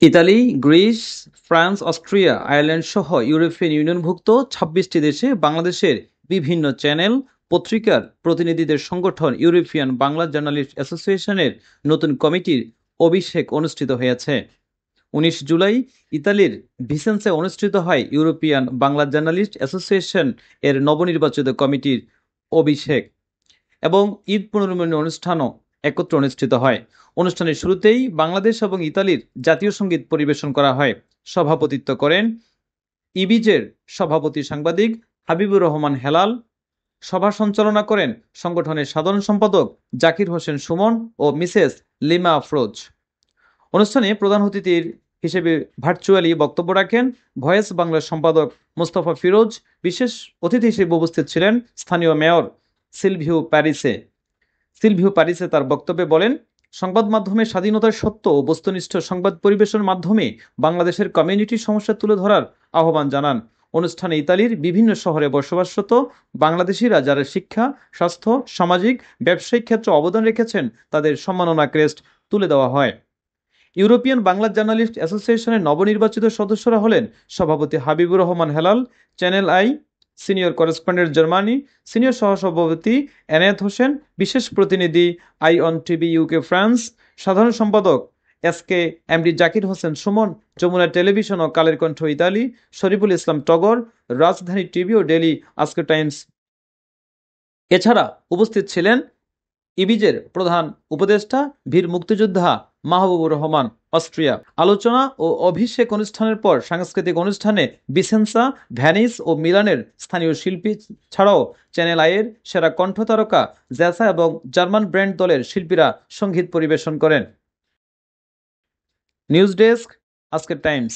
Italy, Greece, France, Austria, Ireland সহ European ইউনিয়নভুক্ত ২৬টি দেশে বাংলাদেশের বিভিন্ন চ্যানেল, পত্রিকার প্রতিনিধিদের সংগঠন ইউরোপিয়ান বাংলা জার্নালিস্ট অ্যাসোসিয়েশনের নতুন কমিটির অভিষেক অনুষ্ঠিত হয়েছে। ১৯ জুলাই ইতালির ভিসেন্সে অনুষ্ঠিত হয় ইউরোপিয়ান বাংলা জার্নালিস্ট অ্যাসোসিয়েশন এর নবনির্বাচিত কমিটির অভিষেক এবং ঈদ পুনর্মিলনী অনুষ্ঠানও একত্র অনুষ্ঠিত হয়। অনুষ্ঠানের শুরুতেই বাংলাদেশ এবং ইতালির জাতীয় সঙ্গীত পরিবেশন করা হয়। সভাপতিত্ব করেন ইবিজের সভাপতি সাংবাদিক হাবিবুর রহমান হেলাল। সভা সঞ্চালনা করেন সংগঠনের সাধারণ সম্পাদক জাকির হোসেন সুমন ও মিসেস লিমা আফরোজ। অনুষ্ঠানে প্রধান অতিথির হিসেবে ভার্চুয়ালি বক্তব্য রাখেন ভয়েস বাংলার সম্পাদক মোস্তফা ফিরোজ। বিশেষ অতিথি হিসেবে উপস্থিত ছিলেন স্থানীয় মেয়র সিলভিও প্যারিসে তার বক্তব্যে বলেন, সংবাদ মাধ্যমের স্বাধীনতার সত্য ও বস্তুনিষ্ঠ সংবাদ পরিবেশনের মাধ্যমে বাংলাদেশের কমিউনিটির সমস্যা তুলে ধরার আহ্বান জানান। অনুষ্ঠানে ইতালির বিভিন্ন শহরে বসবাসরত বাংলাদেশিরা যারা শিক্ষা, স্বাস্থ্য, সামাজিক, ব্যবসায়িক ক্ষেত্রে অবদান রেখেছেন তাদের সম্মাননা ক্রেস্ট তুলে দেওয়া হয়। ইউরোপিয়ান বাংলা জার্নালিস্ট অ্যাসোসিয়েশনের নবনির্বাচিত সদস্যরা হলেন সভাপতি Habibur Rahman Helal, channel I senior correspondent Germany, senior সহসভাপতি এনায়েত হোসেন, বিশেষ প্রতিনিধি I on TV UK France, সাধারণ সম্পাদক SK MD Zakir Hossain Sumon, Jamuna television ও কালের কণ্ঠ ইতালি, শরীফুল ইসলাম টগর, রাজধানী টিভি ও ডেলি আজকের টাইমস। এছাড়া উপস্থিত ছিলেন ইবিজের প্রধান উপদেষ্টা বীর মুক্তিযোদ্ধা মাহবুবুর রহমান, অস্ট্রিয়া। আলোচনা ও অভিষেক অনুষ্ঠানের পর সাংস্কৃতিক অনুষ্ঠানে ভিসেন্সা, ভ্যানিস ও মিলানের স্থানীয় শিল্পী ছাড়াও চ্যানেল আইয়ের সেরা কণ্ঠতারকা জ্যাসা এবং জার্মান ব্যান্ড দলের শিল্পীরা সঙ্গীত পরিবেশন করেন। নিউজ ডেস্ক, আজকের টাইমস।